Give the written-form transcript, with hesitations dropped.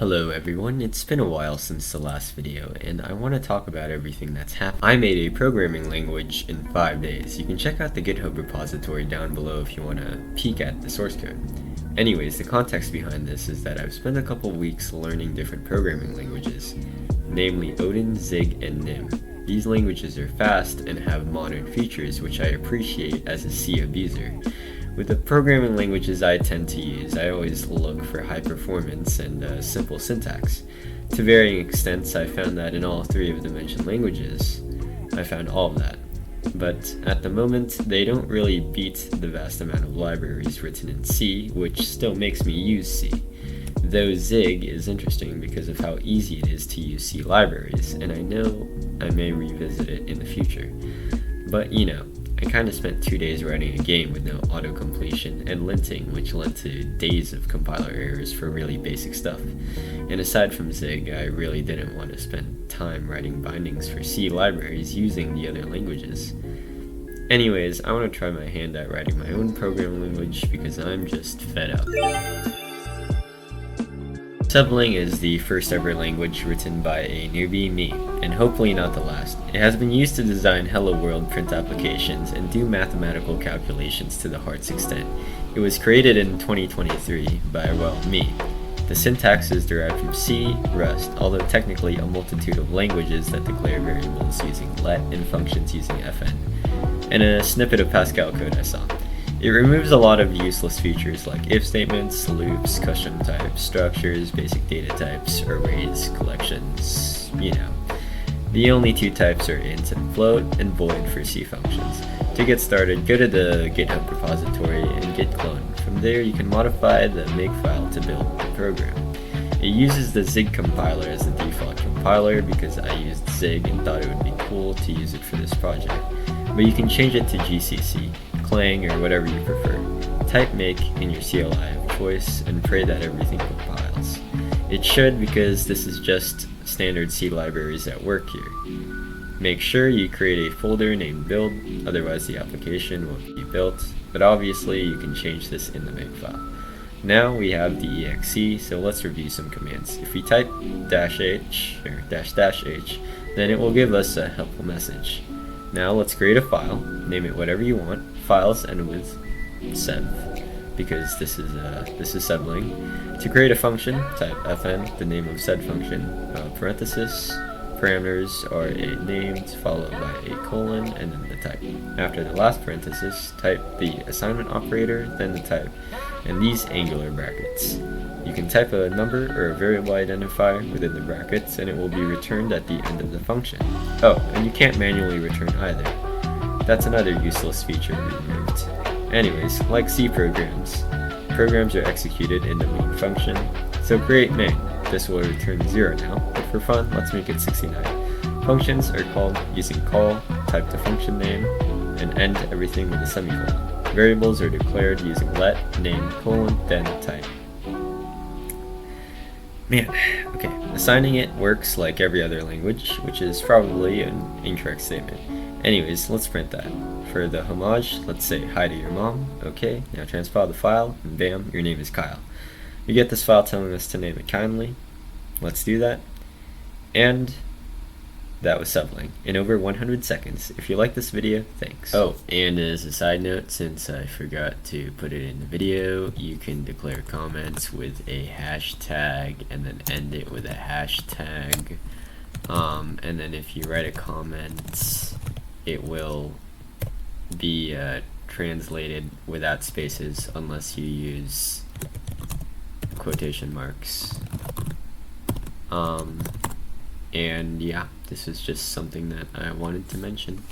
Hello everyone, it's been a while since the last video, and I want to talk about everything that's happened. I made a programming language in 5 days. You can check out the GitHub repository down below if you want to peek at the source code. Anyways, the context behind this is that I've spent a couple weeks learning different programming languages, namely Odin, Zig, and Nim. These languages are fast and have modern features which I appreciate as a C abuser. With the programming languages I tend to use, I always look for high performance and simple syntax. To varying extents, I found that in all three of the mentioned languages, I found all of that. But at the moment, they don't really beat the vast amount of libraries written in C, which still makes me use C. Though Zig is interesting because of how easy it is to use C libraries, and I know I may revisit it in the future. But you know, I kinda spent 2 days writing a game with no auto-completion and linting, which led to days of compiler errors for really basic stuff. And aside from Zig, I really didn't want to spend time writing bindings for C libraries using the other languages. Anyways, I want to try my hand at writing my own programming language because I'm just fed up. Sebling is the first ever language written by a newbie me, and hopefully not the last. It has been used to design Hello World print applications and do mathematical calculations to the heart's extent. It was created in 2023 by, well, me. The syntax is derived from C, Rust, although technically a multitude of languages that declare variables using let and functions using fn, and a snippet of Pascal code I saw. It removes a lot of useless features like if statements, loops, custom types, structures, basic data types, arrays, collections, you know. The only two types are int and float, and void for C functions. To get started, go to the GitHub repository and git clone. From there you can modify the makefile to build the program. It uses the Zig compiler as the default compiler because I used Zig and thought it would be cool to use it for this project. But you can change it to GCC, Clang, or whatever you prefer. Type make in your CLI of choice and pray that everything compiles. It should, because this is just standard C libraries at work here. Make sure you create a folder named build, otherwise the application won't be built, but obviously you can change this in the makefile. Now we have the exe, so let's review some commands. If we type -h or -h, then it will give us a helpful message. Now let's create a file, name it whatever you want. Files end with sev, because this is sebling. To create a function, type fn, the name of said function, parenthesis, parameters are named followed by a colon and then the type. After the last parenthesis, type the assignment operator, then the type, and these angular brackets. You can type a number or a variable identifier within the brackets and it will be returned at the end of the function. Oh, and you can't manually return either. That's another useless feature removed. Anyways, like C programs, programs are executed in the main function, so create main. This will return 0 now, but for fun, let's make it 69. Functions are called using call, type the function name, and end everything with a semicolon. Variables are declared using let, name, colon, then type. Man, okay, assigning it works like every other language, which is probably an incorrect statement. Anyways, let's print that. For the homage, let's say hi to your mom. Okay, now transpile the file, and bam, your name is Kyle. We get this file telling us to name it kindly. Let's do that. And that was sebling in over 100 seconds. If you like this video, thanks. Oh, and as a side note, since I forgot to put it in the video, you can declare comments with a hashtag and then end it with a hashtag. And then if you write a comment, it will be translated without spaces unless you use quotation marks. And yeah, this is just something that I wanted to mention.